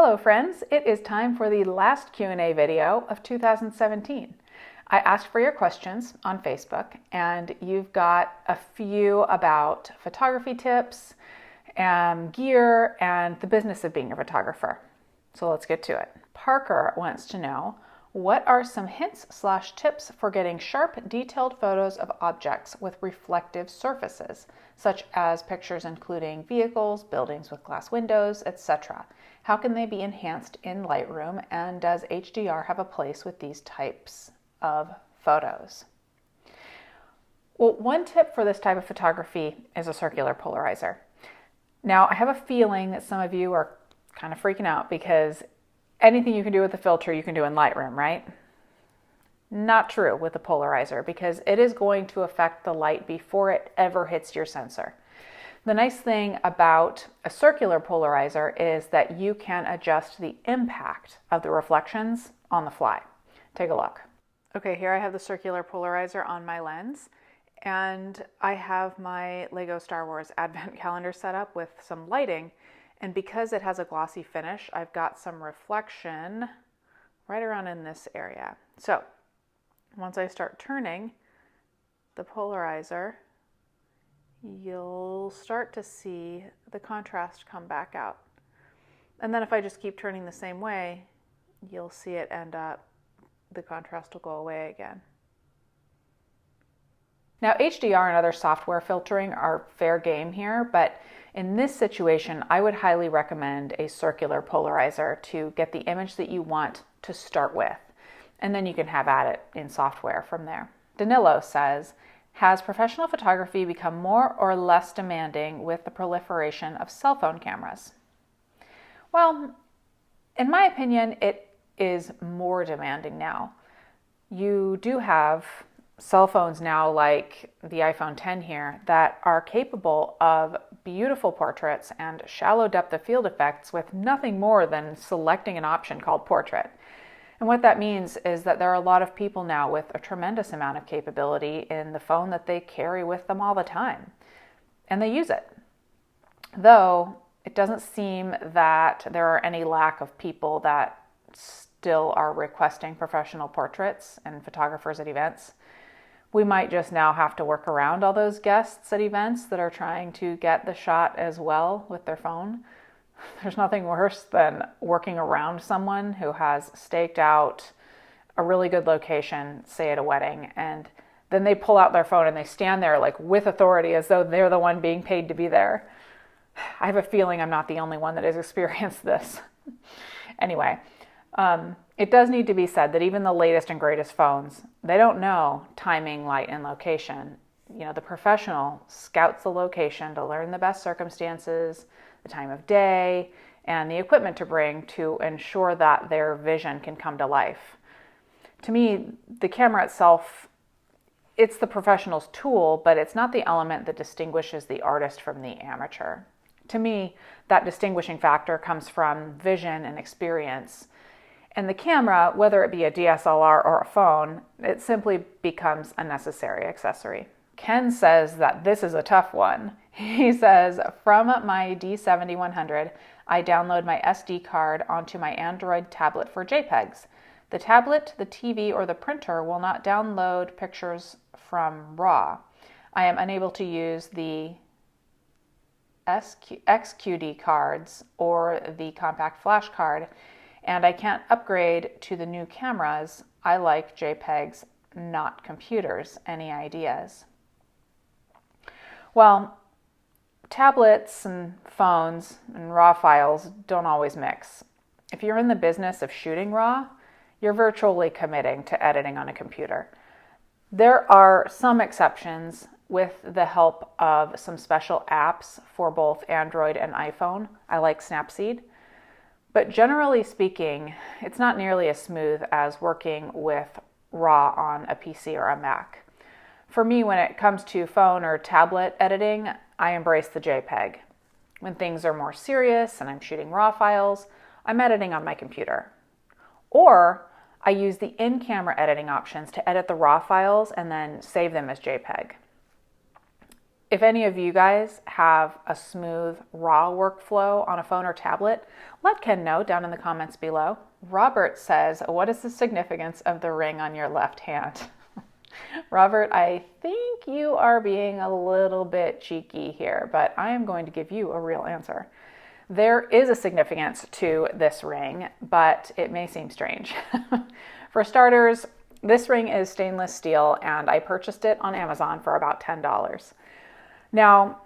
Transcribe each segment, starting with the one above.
Hello friends, it is time for the last Q&A video of 2017. I asked for your questions on Facebook and you've got a few about photography tips, gear, and the business of being a photographer. So let's get to it. Parker wants to know, what are some hints/tips for getting sharp, detailed photos of objects with reflective surfaces, such as pictures including vehicles, buildings with glass windows, etc.? How can they be enhanced in Lightroom, and does HDR have a place with these types of photos? Well, one tip for this type of photography is a circular polarizer. Now, I have a feeling that some of you are kind of freaking out because anything you can do with the filter, you can do in Lightroom, right? Not true with the polarizer, because it is going to affect the light before it ever hits your sensor. The nice thing about a circular polarizer is that you can adjust the impact of the reflections on the fly. Take a look. Okay, here I have the circular polarizer on my lens, and I have my Lego Star Wars advent calendar set up with some lighting. And because it has a glossy finish, I've got some reflection right around in this area. So once I start turning the polarizer, you'll start to see the contrast come back out. And then if I just keep turning the same way, you'll see it end up, the contrast will go away again. Now, HDR and other software filtering are fair game here, but in this situation, I would highly recommend a circular polarizer to get the image that you want to start with. And then you can have at it in software from there. Danilo says, has professional photography become more or less demanding with the proliferation of cell phone cameras? Well, in my opinion, it is more demanding now. You do have cell phones now, like the iPhone 10 here, that are capable of beautiful portraits and shallow depth of field effects with nothing more than selecting an option called portrait. And what that means is that there are a lot of people now with a tremendous amount of capability in the phone that they carry with them all the time, and they use it. Though it doesn't seem that there are any lack of people that still are requesting professional portraits and photographers at events. We might just now have to work around all those guests at events that are trying to get the shot as well with their phone. There's nothing worse than working around someone who has staked out a really good location, say at a wedding, and then they pull out their phone and they stand there like with authority as though they're the one being paid to be there. I have a feeling I'm not the only one that has experienced this. Anyway, it does need to be said that even the latest and greatest phones, they don't know timing, light, and location. You know, the professional scouts the location to learn the best circumstances, the time of day, and the equipment to bring to ensure that their vision can come to life. To me, the camera itself, it's the professional's tool, but it's not the element that distinguishes the artist from the amateur. To me, that distinguishing factor comes from vision and experience. And the camera, whether it be a DSLR or a phone, it simply becomes a necessary accessory. Ken says that this is a tough one. He says, from my D7100, I download my SD card onto my Android tablet for JPEGs. The tablet, the TV, or the printer will not download pictures from RAW. I am unable to use the XQD cards or the compact flash card, and I can't upgrade to the new cameras. I like JPEGs, not computers. Any ideas? Well, tablets and phones and RAW files don't always mix. If you're in the business of shooting RAW, you're virtually committing to editing on a computer. There are some exceptions with the help of some special apps for both Android and iPhone. I like Snapseed. But generally speaking, it's not nearly as smooth as working with RAW on a PC or a Mac. For me, when it comes to phone or tablet editing, I embrace the JPEG. When things are more serious and I'm shooting RAW files, I'm editing on my computer. Or I use the in-camera editing options to edit the RAW files and then save them as JPEG. if any of you guys have a smooth, raw workflow on a phone or tablet, let Ken know down in the comments below. Robert says, what is the significance of the ring on your left hand? Robert, I think you are being a little bit cheeky here, but I am going to give you a real answer. There is a significance to this ring, but it may seem strange. For starters, this ring is stainless steel, and I purchased it on Amazon for about $10. Now,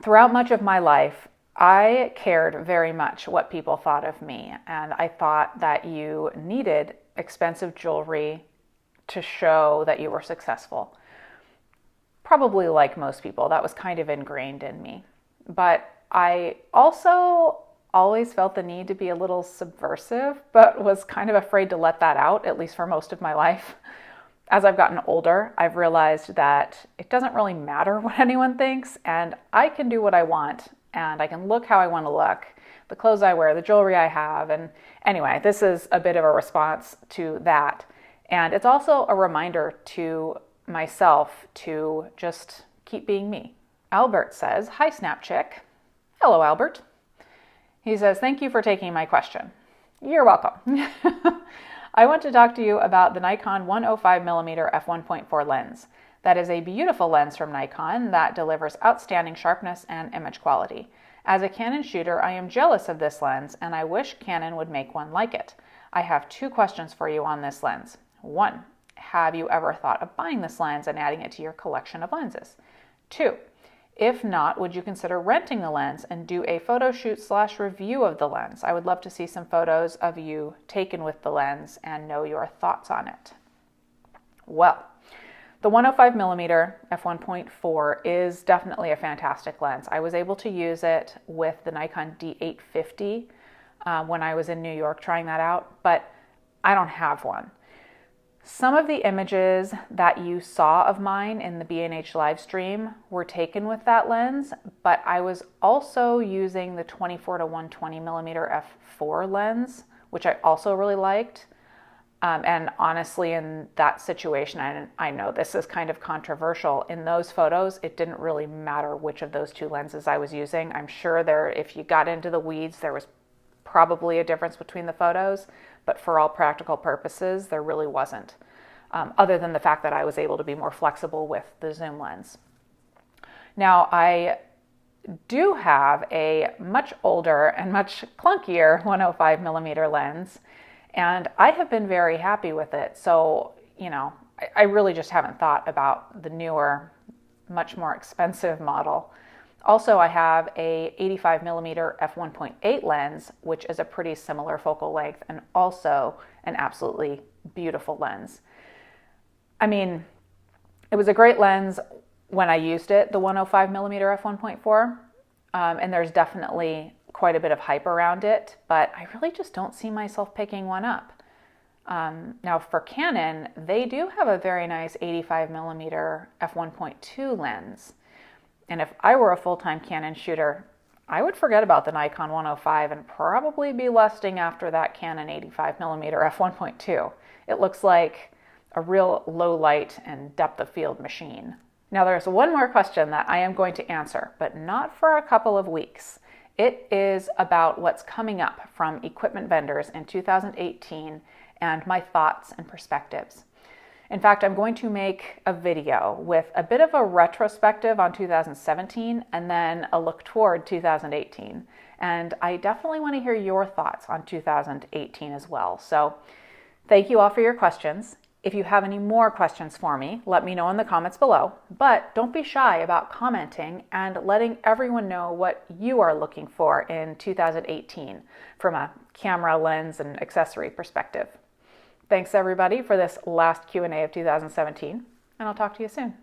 throughout much of my life, I cared very much what people thought of me, and I thought that you needed expensive jewelry to show that you were successful. Probably like most people, that was kind of ingrained in me. But I also always felt the need to be a little subversive, but was kind of afraid to let that out, at least for most of my life. As I've gotten older, I've realized that it doesn't really matter what anyone thinks, and I can do what I want, and I can look how I want to look, the clothes I wear, the jewelry I have. And anyway, this is a bit of a response to that. And it's also a reminder to myself to just keep being me. Albert says, hi, SnapChick. Hello, Albert. He says, thank you for taking my question. You're welcome. I want to talk to you about the Nikon 105mm f1.4 lens. That is a beautiful lens from Nikon that delivers outstanding sharpness and image quality. As a Canon shooter, I am jealous of this lens, and I wish Canon would make one like it. I have 2 questions for you on this lens. 1, have you ever thought of buying this lens and adding it to your collection of lenses? 2, if not, would you consider renting the lens and do a photo shoot / review of the lens? I would love to see some photos of you taken with the lens and know your thoughts on it. Well, the 105mm f1.4 is definitely a fantastic lens. I was able to use it with the Nikon D850 when I was in New York trying that out, but I don't have one. Some of the images that you saw of mine in the B&H live stream were taken with that lens, but I was also using the 24 to 120mm f4 lens, which I also really liked. And honestly, in that situation, I know this is kind of controversial. In those photos, it didn't really matter which of those 2 lenses I was using. I'm sure if you got into the weeds, there was probably a difference between the photos, but for all practical purposes, there really wasn't, other than the fact that I was able to be more flexible with the zoom lens. Now, I do have a much older and much clunkier 105mm lens, and I have been very happy with it. So, I really just haven't thought about the newer, much more expensive model. Also, I have a 85mm f1.8 lens, which is a pretty similar focal length and also an absolutely beautiful lens. I mean, it was a great lens when I used it, the 105mm f1.4, and there's definitely quite a bit of hype around it, but I really just don't see myself picking one up. Now for Canon, they do have a very nice 85mm f1.2 lens. And if I were a full-time Canon shooter, I would forget about the Nikon 105 and probably be lusting after that Canon 85mm f1.2. It looks like a real low light and depth of field machine. Now there's one more question that I am going to answer, but not for a couple of weeks. It is about what's coming up from equipment vendors in 2018 and my thoughts and perspectives. In fact, I'm going to make a video with a bit of a retrospective on 2017 and then a look toward 2018. And I definitely want to hear your thoughts on 2018 as well. So thank you all for your questions. If you have any more questions for me, let me know in the comments below. But don't be shy about commenting and letting everyone know what you are looking for in 2018 from a camera, lens, and accessory perspective. Thanks everybody for this last Q&A of 2017, and I'll talk to you soon.